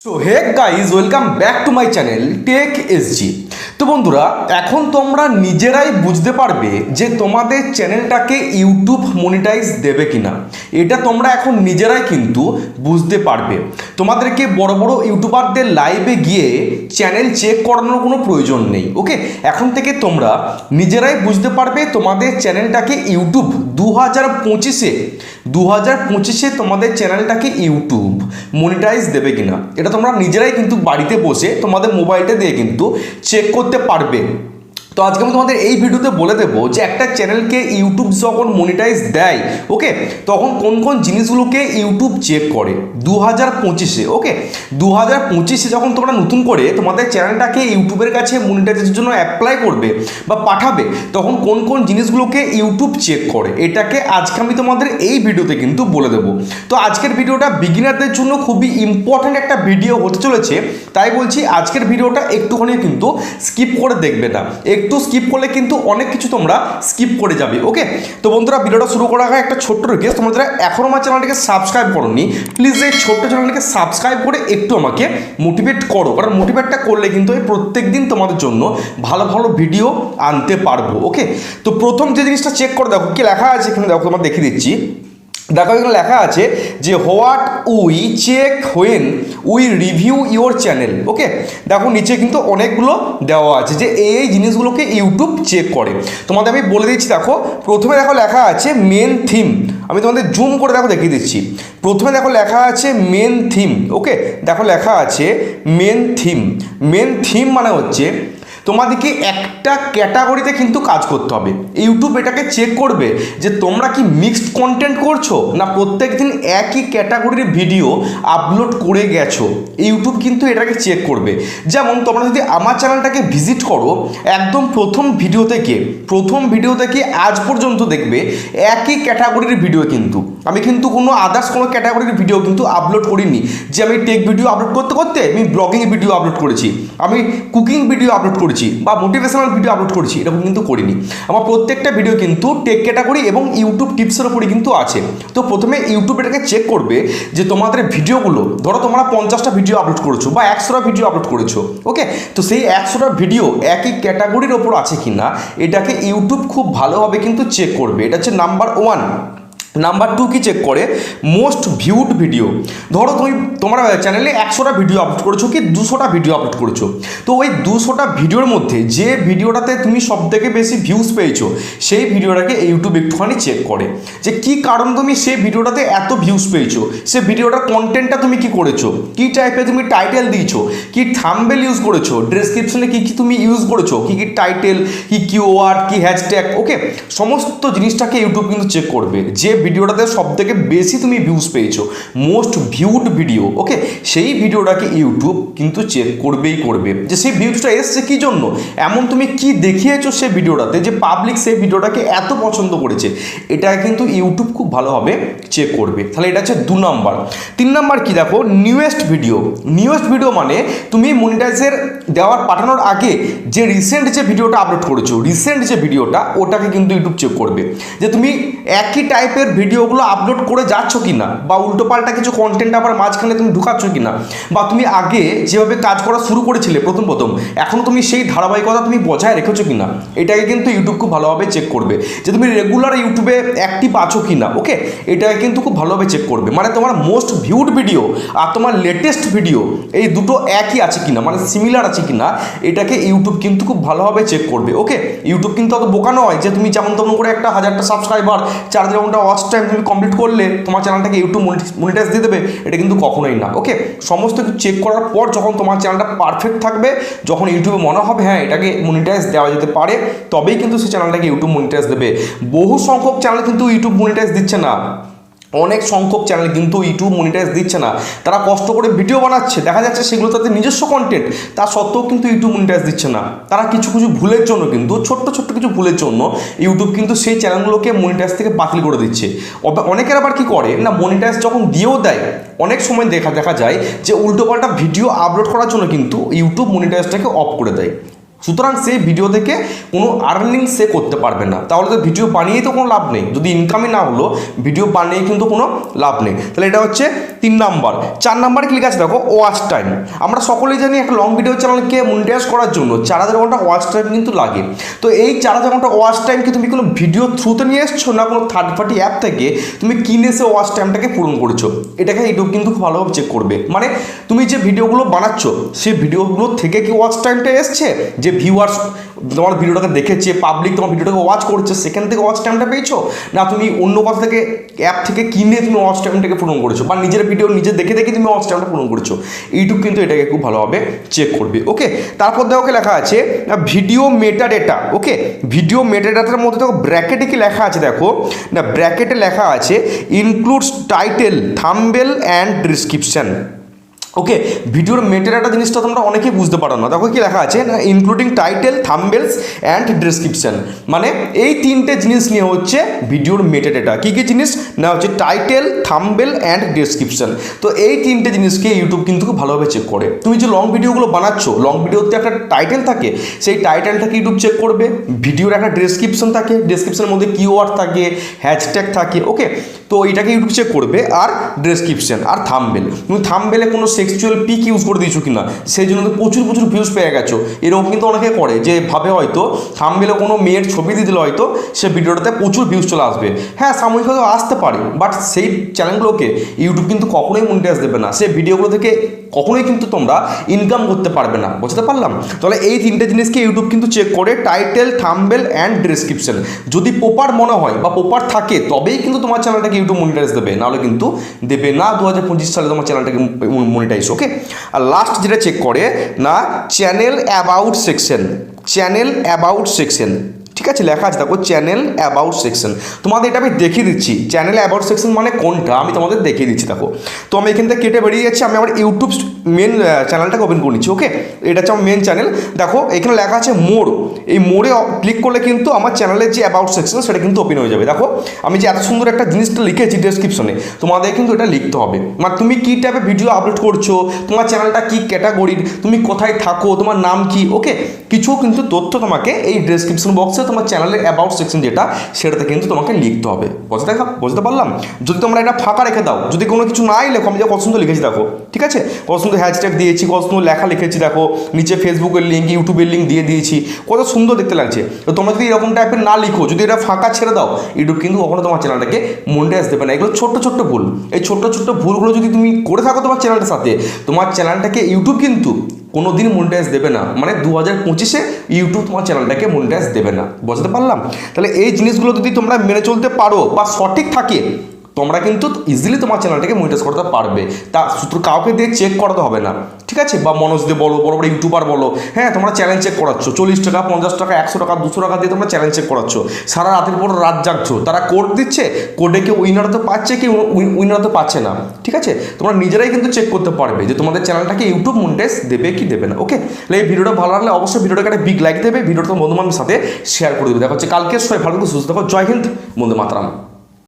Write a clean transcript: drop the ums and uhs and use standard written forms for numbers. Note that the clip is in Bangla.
So hey guys welcome back to my channel tech SG. তো বন্ধুরা, এখন তোমরা নিজেরাই বুঝতে পারবে যে তোমাদের চ্যানেলটাকে ইউটিউব মনিটাইজ দেবে কিনা। এটা তোমরা এখন নিজেরাই কিন্তু বুঝতে পারবে। তোমাদেরকে বড় বড় ইউটিউবারদের লাইভে গিয়ে চ্যানেল চেক করানোর কোনো প্রয়োজন নেই। ওকে, এখন থেকে তোমরা নিজেরাই বুঝতে পারবে তোমাদের চ্যানেলটাকে ইউটিউব 2025-এ তোমাদের চ্যানেলটাকে ইউটিউব মনিটাইজ দেবে কিনা। এটা তোমরা নিজেরাই কিন্তু বাড়িতে বসে তোমাদের মোবাইলটা দিয়ে কিন্তু চেক করতে পারবে। তো আজকে আমি তোমাদের এই ভিডিওতে বলে দেবো যে একটা চ্যানেলকে ইউটিউব যখন মনিটাইজ দেয়, ওকে, তখন কোন কোন জিনিসগুলোকে ইউটিউব চেক করে 2025-এ। ওকে, 2025-এ যখন তোমরা নতুন করে তোমাদের চ্যানেলটাকে ইউটিউবের কাছে মনিটাইজের জন্য অ্যাপ্লাই করবে বা পাঠাবে, তখন কোন কোন জিনিসগুলোকে ইউটিউব চেক করে, এটাকে আজকে আমি তোমাদের এই ভিডিওতে কিন্তু বলে দেবো। তো আজকের ভিডিওটা বিগিনারদের জন্য খুবই ইম্পর্ট্যান্ট একটা ভিডিও হতে চলেছে, তাই বলছি আজকের ভিডিওটা একটুখানি কিন্তু স্কিপ করে দেখবে না। একটু স্কিপ করলে কিন্তু অনেক কিছু তোমরা স্কিপ করে যাবে। ওকে, তো বন্ধুরা, ভিডিওটা শুরু করার আগে একটা ছোট্ট রিকোয়েস্ট, তোমরা যারা এখনও আমার চ্যানেলটাকে সাবস্ক্রাইব করোনি, প্লিজ এই ছোট্ট চ্যানেলটাকে সাবস্ক্রাইব করে একটু আমাকে মোটিভেট করো, কারণ মোটিভেটটা করলে কিন্তু আমি প্রত্যেক দিন তোমাদের জন্য ভালো ভালো ভিডিও আনতে পারবো। ওকে, তো প্রথম যে জিনিসটা চেক করে দেখো কি লেখা আছে এখানে, দেখো তোমার দেখিয়ে দিচ্ছি। দেখো এখানে লেখা আছে যে what we check when we review your channel. Okay, দেখো নিচে কিন্তু অনেকগুলো দেওয়া আছে যে এই জিনিসগুলোকে ইউটিউব চেক করে। তোমাদের আমি বলে দিচ্ছি, দেখো প্রথমে দেখো লেখা আছে মেন থিম। আমি তোমাদের জুম করে দেখো দেখিয়ে দিচ্ছি। প্রথমে দেখো লেখা আছে মেন থিম। ওকে, দেখো লেখা আছে মেন থিম। মেন থিম মানে হচ্ছে তোমাদেরকে একটা ক্যাটাগরিতে কিন্তু কাজ করতে হবে। ইউটিউব এটাকে চেক করবে যে তোমরা কি মিক্সড কন্টেন্ট করছো না প্রত্যেক দিন একই ক্যাটাগরির ভিডিও আপলোড করে গেছো। ইউটিউব কিন্তু এটাকে চেক করবে। যেমন তোমরা যদি আমার চ্যানেলটাকে ভিজিট করো, একদম প্রথম ভিডিও থেকে আজ পর্যন্ত দেখবে একই ক্যাটাগরির ভিডিও, কিন্তু আমি কিন্তু কোনো আদার্স কোনো ক্যাটাগরির ভিডিও কিন্তু আপলোড করিনি। যে আমি টেক ভিডিও আপলোড করতে করতে আমি ব্লগিং ভিডিও আপলোড করেছি, আমি কুকিং ভিডিও আপলোড করেছি বা মোটিভেশনাল ভিডিও আপলোড করেছি, এরকম কিন্তু করিনি। আমার প্রত্যেকটা ভিডিও কিন্তু টেক ক্যাটাগরি এবং ইউটিউব টিপসের উপরই কিন্তু আছে। তো প্রথমে ইউটিউব এটাকে চেক করবে যে তোমাদের ভিডিওগুলো, ধরো তোমরা 50টা ভিডিও আপলোড করেছো বা 100টা ভিডিও আপলোড করেছো। ওকে, তো সেই 100টা ভিডিও একই ক্যাটাগরির ওপর আছে কিনা এটাকে ইউটিউব খুব ভালোভাবে কিন্তু চেক করবে। এটা হচ্ছে নাম্বার 1। নাম্বার 2 কি চেক করে? Most viewed video. ধরো তোমার চ্যানেলে 100টা ভিডিও আপলোড করেছো কি 200টা ভিডিও আপলোড করেছো, তো ওই 200টা ভিডিওর মধ্যে যে ভিডিওটাতে তুমি সবথেকে বেশি ভিউজ পেয়েছো সেই ভিডিওটাকে ইউটিউব একটুখানি চেক করে যে কী কারণ তুমি সেই ভিডিওটাতে এত ভিউজ পেয়েছো, সে ভিডিওটার কন্টেন্টটা তুমি কি করেছো, কী টাইপের তুমি টাইটেল দিয়েছো, কি থাম্বনেল ইউজ করেছো, ডেসক্রিপশনে কী কী তুমি ইউজ করেছো, কী কী টাইটেল, কী কিওয়ার্ড, কী হ্যাশট্যাগ। ওকে, সমস্ত জিনিসটাকে ইউটিউব কিন্তু চেক করবে যে ভিডিওটাতে সবথেকে বেশি তুমি ভিউজ পেয়েছো, মোস্ট ভিউড ভিডিও। ওকে, সেই ভিডিওটাকে ইউটিউব কিন্তু চেক করবেই করবে যে সেই ভিউজটা এসছে কী জন্য, এমন তুমি কি দেখিয়েছো সেই ভিডিওটাতে যে পাবলিক সেই ভিডিওটাকে এত পছন্দ করেছে, এটা কিন্তু ইউটিউব খুব ভালোভাবে চেক করবে। তাহলে এটা হচ্ছে 2 নাম্বার। 3 নাম্বার কি দেখো, নিউয়েস্ট ভিডিও। নিউয়েস্ট ভিডিও মানে তুমি মনিটাইজের দেওয়ার পাঠানোর আগে যে রিসেন্ট যে ভিডিওটা আপলোড করেছো, রিসেন্ট যে ভিডিওটা, ওটাকে কিন্তু ইউটিউব চেক করবে যে তুমি একই টাইপের ভিডিওগুলো আপলোড করে যাচ্ছ কিনা বা উল্টোপাল্টা কিছু কন্টেন্ট আবার মাঝখানে তুমি ঢুকাচ্ছ কিনা, বা তুমি আগে যেভাবে কাজ করা শুরু করেছিলে প্রথম এখন তুমি সেই ধারাবাহিকতা তুমি বজায় রেখেছো কিনা, এটাকে কিন্তু ইউটিউব খুব ভালোভাবে চেক করবে যে তুমি রেগুলার ইউটিউবে অ্যাক্টিভ আছো কিনা। ওকে, এটাকে কিন্তু খুব ভালোভাবে চেক করবে, মানে তোমার মোস্ট ভিউড ভিডিও আর তোমার লেটেস্ট ভিডিও এই দুটো একই আছে কিনা, মানে সিমিলার আছে কিনা, এটাকে ইউটিউব কিন্তু খুব ভালোভাবে চেক করবে। ওকে, ইউটিউব কিন্তু অত বোকা নয় যে তুমি যেমন তেমন করে একটা 1000টা সাবস্ক্রাইবার 4 ঘন্টা ওয়াচ টাইম তুমি কমপ্লিট করলে তোমার চ্যানেলটাকে ইউটিউব মনিটাইজ দিয়ে দেবে, এটা কিন্তু কখনোই না। ওকে, সমস্ত কিছু চেক করার পর যখন তোমার চ্যানেলটা পারফেক্ট থাকবে, যখন ইউটিউবে মনে হবে হ্যাঁ এটাকে মনিটাইজ দেওয়া যেতে পারে, তবেই কিন্তু সেই চ্যানেলটাকে ইউটিউব মনিটাইজ দেবে। বহু সংখ্যক চ্যানেল কিন্তু ইউটিউব মনিটাইজ দিচ্ছে না, অনেক সংখ্যক চ্যানেল কিন্তু ইউটিউব মনিটাইজ দিচ্ছে না। তারা কষ্ট করে ভিডিও বানাচ্ছে, দেখা যাচ্ছে সেগুলো তাদের নিজস্ব কন্টেন্ট, তা সত্ত্বেও কিন্তু ইউটিউব মনিটাইজ দিচ্ছে না। তারা কিছু কিছু ভুলের জন্য, কিন্তু ছোট্ট কিছু ভুলের জন্য ইউটিউব কিন্তু সেই চ্যানেলগুলোকে মনিটাইজ থেকে বাতিল করে দিচ্ছে। অনেকের আবার কি করে না, মনিটাইজ যখন দিয়েও দেয়, অনেক সময় দেখা যায় যে উল্টোপাল্টা ভিডিও আপলোড করার জন্য কিন্তু ইউটিউব মনিটাইজটাকে অফ করে দেয়। সুতরাং সেই ভিডিও থেকে কোনো আর্নিং সে করতে পারবে না। তাহলে তো ভিডিও বানিয়েই তো কোনো লাভ নেই, যদি ইনকামই না হলো ভিডিও বানিয়ে কিন্তু কোনো লাভ নেই। তাহলে এটা হচ্ছে 3 নাম্বার। 4 নাম্বারে ক্লিক আছে দেখো ওয়াচ টাইম। আমরা সকলেই জানি একটা লং ভিডিও চ্যানেলকে মনিটাইজ করার জন্য 4000 ঘন্টা ওয়াচ টাইম কিন্তু লাগে। তো এই 4000 ঘন্টা ওয়াচ টাইম কি তুমি কোনো ভিডিও থ্রুতে নিয়ে এসছো, না কোনো থার্ড পার্টি অ্যাপ থেকে তুমি কিনে সে ওয়াচ টাইমটাকে পূরণ করেছো? এটাকে ইউটিউব কিন্তু খুব ভালোভাবে চেক করবে। মানে তুমি যে ভিডিওগুলো বানাচ্ছ সেই ভিডিওগুলো থেকে কি ওয়াচ টাইমটা এসছে, যে ভিউয়ার্স তোমার ভিডিওটাকে দেখেছে, পাবলিক তোমার ভিডিওটাকে ওয়াচ করছে, সেখান থেকে ওয়াচ টাইমটা পেয়েছো, না তুমি অন্য কথা থেকে অ্যাপ থেকে কিনে তুমি ওয়াচ টাইমটাকে পূরণ করেছো, বা নিজের ভিডিও নিজে দেখে দেখে তুমি ওয়াচ টাইমটা পূরণ করেছো? ইউটিউব কিন্তু এটাকে খুব ভালোভাবে চেক করবে। ওকে, তারপর দেখো লেখা আছে ভিডিও মেটা ডেটা। ওকে, ভিডিও মেটা ডেটার মধ্যে দেখো ব্র্যাকেটে কি লেখা আছে, দেখো না ব্র্যাকেটে লেখা আছে includes title, thumbnail and description. Okay, ভিডিওর মেটেরিয়ালটা জিনিসটা তোমরা অনেকেই বুঝতে পারো না। দেখো কি লেখা আছে না ইনক্লুডিং টাইটেল, থাম্বনেলস অ্যান্ড ডেসক্রিপশন। মানে এই 3টে জিনিস নিয়ে হচ্ছে ভিডিওর মেটাডেটা। কী কী জিনিস না হচ্ছে টাইটেল, থাম্বনেল অ্যান্ড ডেসক্রিপশন। তো এই 3টে জিনিসকে ইউটিউব কিন্তু খুব ভালোভাবে চেক করে। তুমি যে লং ভিডিওগুলো বানাচ্ছ, লং ভিডিওতে একটা টাইটেল থাকে, সেই টাইটেলটাকে ইউটিউব চেক করবে। ভিডিওর একটা ডেসক্রিপশন থাকে, ডেসক্রিপশনের মধ্যে কিওয়ার্ড থাকে, হ্যাশট্যাগ থাকে। ওকে, তো এইটাকে ইউটিউব চেক করবে। আর ডেসক্রিপশন আর থাম্বনেল, তুমি থাম্বনেলে কোনো সেক্সুয়াল পিক ইউজ করে দিয়েছো কিনা, সেই জন্য তো প্রচুর ভিউজ পেয়ে গেছো। এরকম কিন্তু অনেকে করে, যে ভাবে হয়তো থাম্বনেলে কোনো মেয়ের ছবি দিয়ে দিলে হয়তো সে ভিডিওটাতে প্রচুর ভিউজ চলে আসবে। হ্যাঁ, সাময়িক হয়তো আসতে পারে, বাট সেই চ্যানেলগুলোকে ইউটিউব কিন্তু কখনোই মনিটাইজ দেবে না। সেই ভিডিওগুলো থেকে কখনোই কিন্তু তোমরা ইনকাম করতে পারবে না। বুঝতে পারলাম? তাহলে এই 3টে জিনিসকে ইউটিউব কিন্তু চেক করে, টাইটেল, থাম্বনেল অ্যান্ড ডেসক্রিপশন। যদি প্রপার মনে হয় বা প্রপার থাকে তবেই কিন্তু তোমার চ্যানেলটাকে ইউটিউব মনিটাইজ দেবে, নাহলে কিন্তু দেবে না 2025 সালে তোমার চ্যানেলটাকে মনিটাইজ। ওকে, আর লাস্ট যেটা চেক করে না channel about section. Channel about section, ঠিক আছে, লেখা আছে দেখো চ্যানেল অ্যাবাউট সেকশন। তোমাদের এটা আমি দেখিয়ে দিচ্ছি চ্যানেল অ্যাবাউট সেকশন মানে কোনটা, আমি তোমাদের দেখিয়ে দিচ্ছি। দেখো, তো আমি এখান থেকে কেটে বেরিয়ে যাচ্ছি, আমি আমার ইউটিউব মেন চ্যানেলটাকে ওপেন করে নিচ্ছি। ওকে, এটা হচ্ছে আমার মেন চ্যানেল। দেখো এখানে লেখা আছে মোর। এই মোড়ে ক্লিক করলে কিন্তু আমার চ্যানেলের যে অ্যাবাউট সেকশন সেটা কিন্তু ওপেন হয়ে যাবে। দেখো আমি যে এত সুন্দর একটা জিনিসটা লিখেছি ডেসক্রিপশনে, তোমাদের কিন্তু এটা লিখতে হবে। মানে তুমি কী টাইপের ভিডিও আপলোড করছো, তোমার চ্যানেলটা কী ক্যাটাগরির, তুমি কোথায় থাকো, তোমার নাম কি। ওকে, কিছু কিন্তু তথ্য তোমাকে এই ডেসক্রিপশন বক্সে তোমার চ্যানেলের অ্যাবাউট সেকশন যেটা সেটাতে কিন্তু তোমাকে লিখতে হবে। বুঝতে পারলাম? যদি তোমরা এটা ফাঁকা রেখে দাও, যদি কোনো কিছু নাই লেখো, আমি যা কত সুন্দর লিখেছি দেখো, ঠিক আছে, কত সুন্দর হ্যাশট্যাগ দিয়েছি, কত সুন্দর লেখা লিখেছি, দেখো নিচে ফেসবুকের লিঙ্ক, ইউটিউবের লিঙ্ক দিয়ে দিয়েছি, কত সুন্দর দেখতে লাগছে। তো তোমরা যদি এরকম টাইপের না লিখো, যদি এটা ফাঁকা ছেড়ে দাও, ইউটিউব কিন্তু কখনো তোমার চ্যানেলটাকে মনিটাইজ দেবে না। এগুলো ছোট্ট ছোট্ট ভুল। এই ছোট্ট ছোট্ট ভুলগুলো যদি তুমি করে থাকো তোমার চ্যানেলটার সাথে, তোমার চ্যানেলটাকে ইউটিউব কিন্তু কোনো দিন মনিটাইজ দেবে না। মানে 2025-এ ইউটিউব তোমার চ্যানেলটাকে মনিটাইজ দেবে না। বুঝতে পারলাম? তাহলে এই জিনিসগুলো যদি তোমরা মেনে চলতে পারো বা সঠিক থাকে, তোমরা কিন্তু ইজিলি তোমার চ্যানেলটাকে মনিটাইজ করতে পারবে। তা শুধু কাউকে দিয়ে চেক করাতে হবে না, ঠিক আছে, বা মনোজ দিয়ে বলো, বড় বড় ইউটিউবার বলো, হ্যাঁ তোমরা চ্যালেঞ্জ চেক করাচ্ছ, 40 টাকা, 50 টাকা, 100 টাকা, 200 টাকা দিয়ে তোমরা চ্যালেঞ্জ চেক করাচ্ছ, সারা রাতের পর রাত জাগছো, তারা কোড দিচ্ছে, কোডে কেউ উইনার হতে পারছে, কেউ উইনার হতে পারছে না, ঠিক আছে, তোমরা নিজেরাই কিন্তু চেক করতে পারবে যে তোমাদের চ্যানেলটাকে ইউটিউব মনিটাইজ দেবে কি দেবে না। ওকে, তাহলে এই ভিডিওটা ভালো লাগলে অবশ্যই ভিডিওটাকে একটা বিগ লাইক দেবে, ভিডিওটা বন্ধু বান্ধবের সাথে শেয়ার করে দেবে। দেখা হচ্ছে কালকে, সবাই ভালো করে সুস্থ থাকো। জয় হিন্দ, বন্দে মাতরম।